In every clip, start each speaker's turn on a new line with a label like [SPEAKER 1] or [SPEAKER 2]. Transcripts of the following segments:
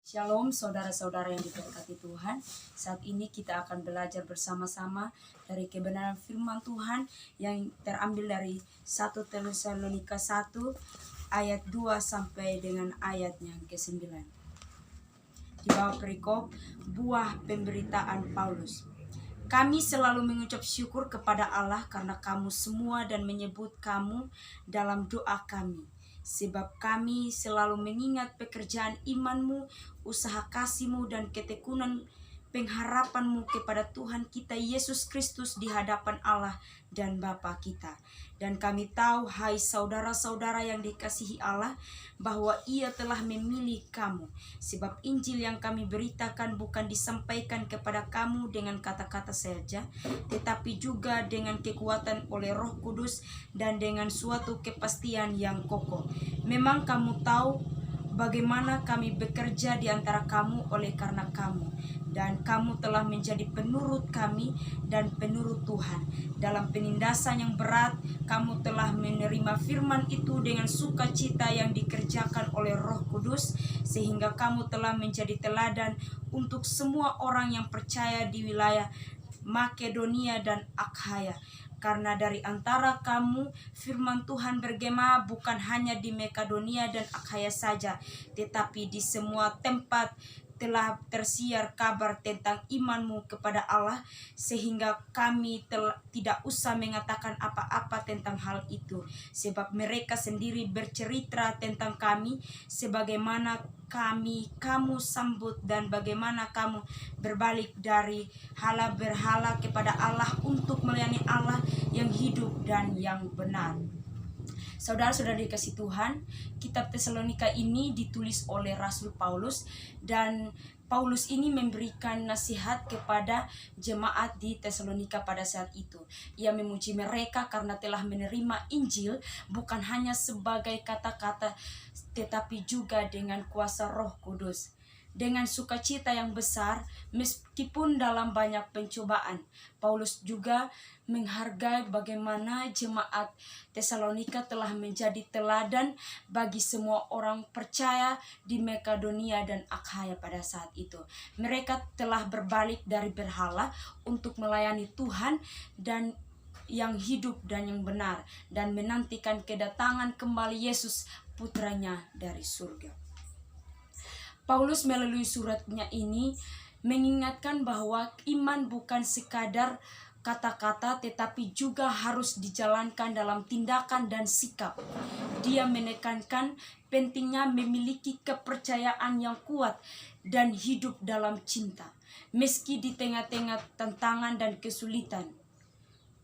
[SPEAKER 1] Shalom saudara-saudara yang diberkati Tuhan. Saat ini kita akan belajar bersama-sama dari kebenaran firman Tuhan yang terambil dari 1 Tesalonika 1 ayat 2 sampai dengan ayat yang ke-9. Di bawah perikop buah pemberitaan Paulus. Kami selalu mengucap syukur kepada Allah karena kamu semua dan menyebut kamu dalam doa kami. Sebab kami selalu mengingat pekerjaan imanmu, usaha kasihmu dan ketekunan pengharapanmu kepada Tuhan kita Yesus Kristus di hadapan Allah dan Bapa kita. Dan kami tahu, hai saudara-saudara yang dikasihi Allah, bahwa Ia telah memilih kamu. Sebab Injil yang kami beritakan bukan disampaikan kepada kamu dengan kata-kata saja, tetapi juga dengan kekuatan oleh Roh Kudus dan dengan suatu kepastian yang kokoh. Memang kamu tahu bagaimana kami bekerja di antara kamu oleh karena kamu, dan kamu telah menjadi penurut kami dan penurut Tuhan. Dalam penindasan yang berat, kamu telah menerima firman itu dengan sukacita yang dikerjakan oleh Roh Kudus, sehingga kamu telah menjadi teladan untuk semua orang yang percaya di wilayah Makedonia dan Akhaya. Karena dari antara kamu firman Tuhan bergema bukan hanya di Makedonia dan Akhaya saja, tetapi di semua tempat telah tersiar kabar tentang imanmu kepada Allah, sehingga kami tidak usah mengatakan apa-apa tentang hal itu, sebab mereka sendiri bercerita tentang kami, sebagaimana kamu sambut dan bagaimana kamu berbalik dari hala berhala kepada Allah untuk melayani Allah yang hidup dan yang benar. Saudara-saudara dikasih Tuhan, kitab Tesalonika ini ditulis oleh Rasul Paulus, dan Paulus ini memberikan nasihat kepada jemaat di Tesalonika pada saat itu. Ia memuji mereka karena telah menerima Injil bukan hanya sebagai kata-kata, tetapi juga dengan kuasa Roh Kudus. Dengan sukacita yang besar, meskipun dalam banyak pencobaan, Paulus juga menghargai bagaimana jemaat Tesalonika telah menjadi teladan bagi semua orang percaya di Makedonia dan Akhaya pada saat itu. Mereka telah berbalik dari berhala untuk melayani Tuhan dan yang hidup dan yang benar, dan menantikan kedatangan kembali Yesus, putranya dari surga. Paulus melalui suratnya ini mengingatkan bahwa iman bukan sekadar kata-kata, tetapi juga harus dijalankan dalam tindakan dan sikap. Dia menekankan pentingnya memiliki kepercayaan yang kuat dan hidup dalam cinta. Meski di tengah-tengah tantangan dan kesulitan,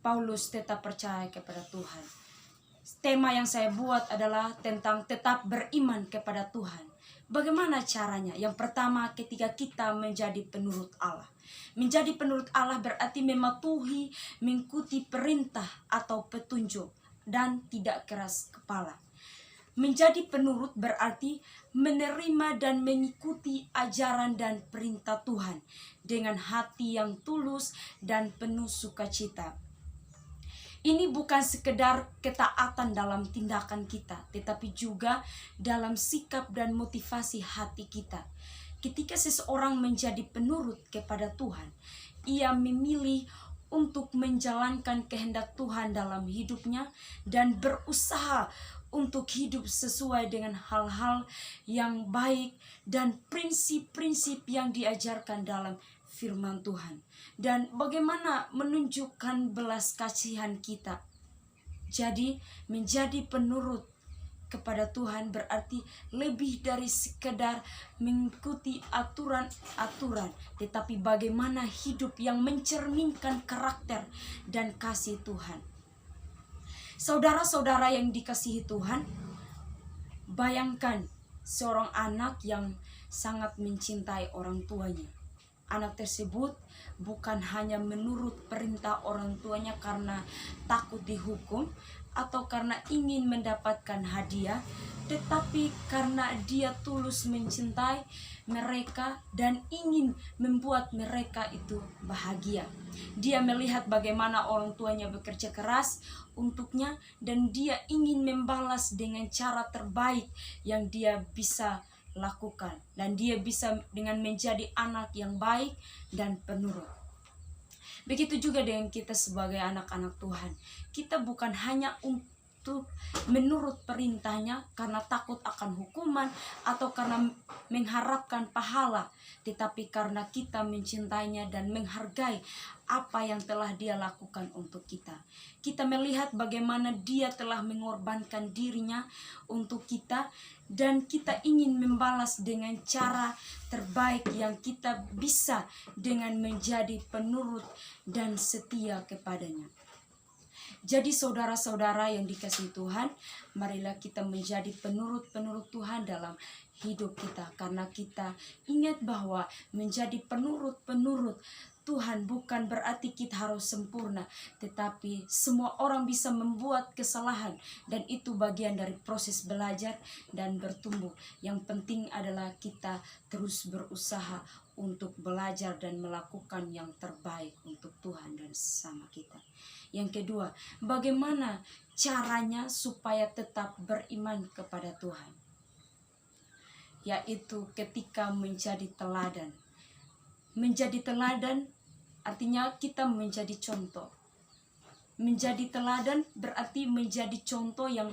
[SPEAKER 1] Paulus tetap percaya kepada Tuhan. Tema yang saya buat adalah tentang tetap beriman kepada Tuhan. Bagaimana caranya? Yang pertama, ketika kita menjadi penurut Allah. Menjadi penurut Allah berarti mematuhi, mengikuti perintah atau petunjuk, dan tidak keras kepala. Menjadi penurut berarti menerima dan mengikuti ajaran dan perintah Tuhan dengan hati yang tulus dan penuh sukacita. Ini bukan sekedar ketaatan dalam tindakan kita, tetapi juga dalam sikap dan motivasi hati kita. Ketika seseorang menjadi penurut kepada Tuhan, ia memilih untuk menjalankan kehendak Tuhan dalam hidupnya dan berusaha untuk hidup sesuai dengan hal-hal yang baik dan prinsip-prinsip yang diajarkan dalam firman Tuhan, dan bagaimana menunjukkan belas kasihan kita. Jadi menjadi penurut kepada Tuhan berarti lebih dari sekedar mengikuti aturan-aturan, tetapi bagaimana hidup yang mencerminkan karakter dan kasih Tuhan. Saudara-saudara yang dikasihi Tuhan, bayangkan seorang anak yang sangat mencintai orang tuanya. Anak tersebut bukan hanya menurut perintah orang tuanya karena takut dihukum atau karena ingin mendapatkan hadiah, tetapi karena dia tulus mencintai mereka dan ingin membuat mereka itu bahagia. Dia melihat bagaimana orang tuanya bekerja keras untuknya, dan dia ingin membalas dengan cara terbaik yang dia bisa lakukan, dan dia bisa dengan menjadi anak yang baik dan penurut. Begitu juga dengan kita sebagai anak-anak Tuhan. Kita bukan hanya untuk menurut perintahnya karena takut akan hukuman atau karena mengharapkan pahala, tetapi karena kita mencintainya dan menghargai apa yang telah dia lakukan untuk kita. Kita melihat bagaimana dia telah mengorbankan dirinya untuk kita, dan kita ingin membalas dengan cara terbaik yang kita bisa dengan menjadi penurut dan setia kepadanya. Jadi saudara-saudara yang dikasihi Tuhan, marilah kita menjadi penurut-penurut Tuhan dalam hidup kita, karena kita ingat bahwa menjadi penurut-penurut Tuhan bukan berarti kita harus sempurna, tetapi semua orang bisa membuat kesalahan, dan itu bagian dari proses belajar dan bertumbuh. Yang penting adalah kita terus berusaha untuk belajar dan melakukan yang terbaik untuk Tuhan dan sesama kita. Yang kedua, bagaimana caranya supaya tetap beriman kepada Tuhan? Yaitu ketika menjadi teladan. Menjadi teladan artinya kita menjadi contoh. Menjadi teladan berarti menjadi contoh yang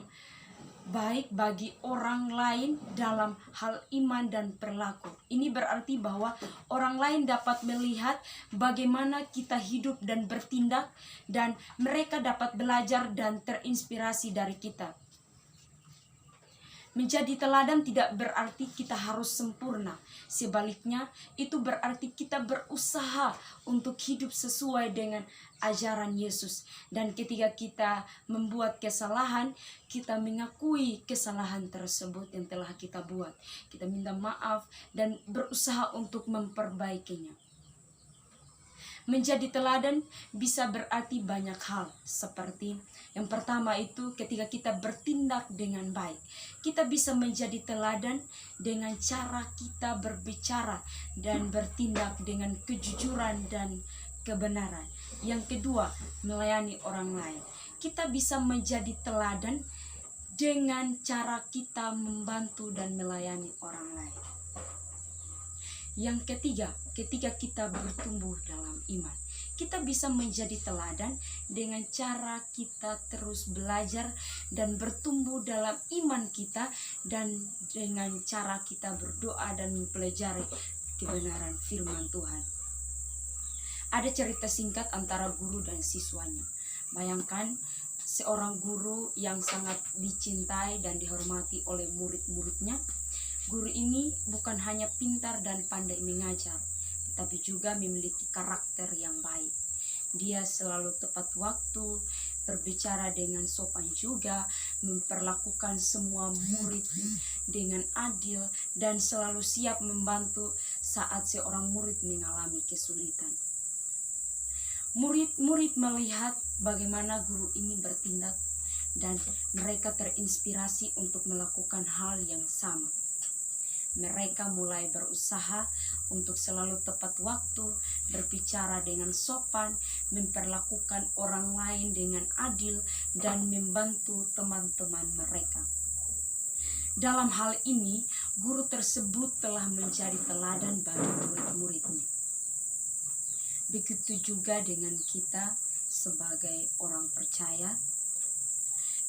[SPEAKER 1] baik bagi orang lain dalam hal iman dan perilaku. Ini berarti bahwa orang lain dapat melihat bagaimana kita hidup dan bertindak, dan mereka dapat belajar dan terinspirasi dari kita. Menjadi teladan tidak berarti kita harus sempurna. Sebaliknya, itu berarti kita berusaha untuk hidup sesuai dengan ajaran Yesus. Dan ketika kita membuat kesalahan, kita mengakui kesalahan tersebut yang telah kita buat. Kita minta maaf dan berusaha untuk memperbaikinya. Menjadi teladan bisa berarti banyak hal, seperti yang pertama itu ketika kita bertindak dengan baik. Kita bisa menjadi teladan dengan cara kita berbicara dan bertindak dengan kejujuran dan kebenaran. Yang kedua, melayani orang lain. Kita bisa menjadi teladan dengan cara kita membantu dan melayani orang lain. Yang ketiga, ketika kita bertumbuh dalam iman, kita bisa menjadi teladan dengan cara kita terus belajar dan bertumbuh dalam iman kita, dan dengan cara kita berdoa dan mempelajari kebenaran firman Tuhan. Ada cerita singkat antara guru dan siswanya. Bayangkan seorang guru yang sangat dicintai dan dihormati oleh murid-muridnya. Guru ini bukan hanya pintar dan pandai mengajar, tetapi juga memiliki karakter yang baik. Dia selalu tepat waktu, berbicara dengan sopan juga, memperlakukan semua murid dengan adil, dan selalu siap membantu saat seorang murid mengalami kesulitan. Murid-murid melihat bagaimana guru ini bertindak, dan mereka terinspirasi untuk melakukan hal yang sama. Mereka mulai berusaha untuk selalu tepat waktu, berbicara dengan sopan, memperlakukan orang lain dengan adil, dan membantu teman-teman mereka. Dalam hal ini, guru tersebut telah menjadi teladan bagi murid-muridnya. Begitu juga dengan kita sebagai orang percaya.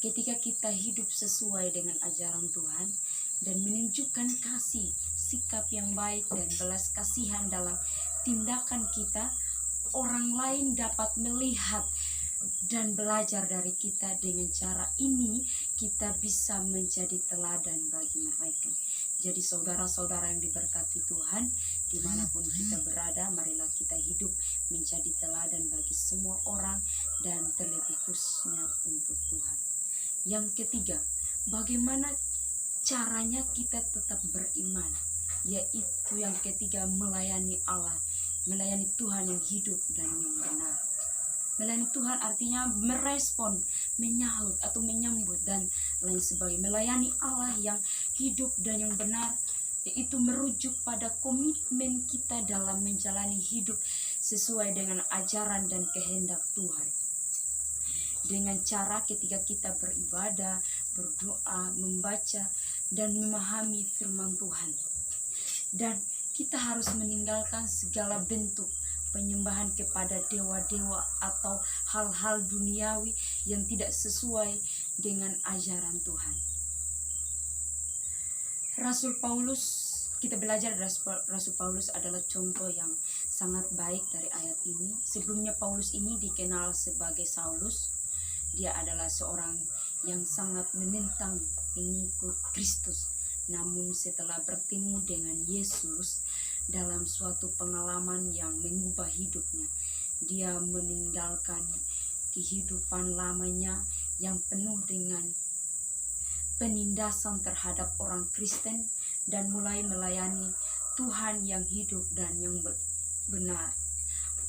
[SPEAKER 1] Ketika kita hidup sesuai dengan ajaran Tuhan dan menunjukkan kasih, sikap yang baik dan belas kasihan dalam tindakan kita, orang lain dapat melihat dan belajar dari kita. Dengan cara ini kita bisa menjadi teladan bagi mereka. Jadi saudara-saudara yang diberkati Tuhan, dimanapun kita berada, marilah kita hidup menjadi teladan bagi semua orang, dan terlebih khususnya untuk Tuhan. Yang ketiga, bagaimana caranya kita tetap beriman? Yaitu yang ketiga, melayani Allah, melayani Tuhan yang hidup dan yang benar. Melayani Tuhan artinya merespon, menyahut atau menyambut dan lain sebagainya. Melayani Allah yang hidup dan yang benar, yaitu merujuk pada komitmen kita dalam menjalani hidup sesuai dengan ajaran dan kehendak Tuhan. Dengan cara ketika kita beribadah, berdoa, membaca, dan memahami firman Tuhan. Dan kita harus meninggalkan segala bentuk penyembahan kepada dewa-dewa atau hal-hal duniawi yang tidak sesuai dengan ajaran Tuhan. Rasul Paulus, kita belajar Rasul Paulus adalah contoh yang sangat baik dari ayat ini. Sebelumnya Paulus ini dikenal sebagai Saulus. Dia adalah seorang yang sangat menentang pengikut Kristus. Namun setelah bertemu dengan Yesus dalam suatu pengalaman yang mengubah hidupnya, dia meninggalkan kehidupan lamanya yang penuh dengan penindasan terhadap orang Kristen dan mulai melayani Tuhan yang hidup dan yang benar.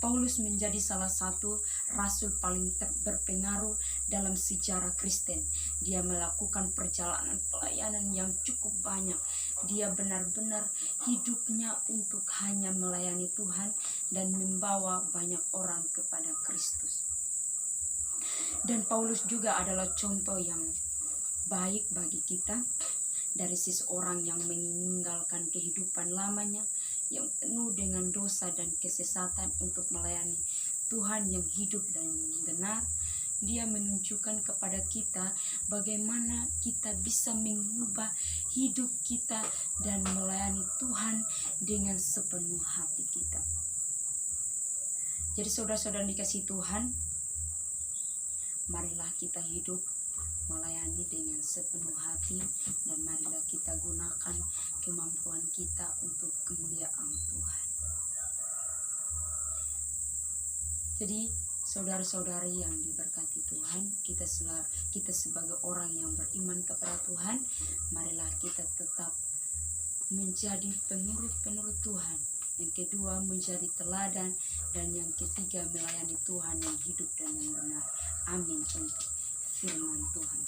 [SPEAKER 1] Paulus menjadi salah satu rasul paling berpengaruh dalam sejarah Kristen. Dia melakukan perjalanan pelayanan yang cukup banyak. Dia benar-benar hidupnya untuk hanya melayani Tuhan dan membawa banyak orang kepada Kristus. Dan Paulus juga adalah contoh yang baik bagi kita, dari seseorang yang meninggalkan kehidupan lamanya yang penuh dengan dosa dan kesesatan untuk melayani Tuhan yang hidup dan benar. Dia menunjukkan kepada kita bagaimana kita bisa mengubah hidup kita dan melayani Tuhan dengan sepenuh hati kita. Jadi saudara-saudara dikasihi Tuhan, marilah kita hidup melayani dengan sepenuh hati, dan marilah kita gunakan kemampuan kita untuk kemuliaan Tuhan. Jadi saudara-saudari yang diberkati Tuhan, kita sebagai orang yang beriman kepada Tuhan, marilah kita tetap menjadi penurut-penurut Tuhan. Yang kedua, menjadi teladan, dan yang ketiga, melayani Tuhan yang hidup dan yang benar. Amin. Untuk firman Tuhan.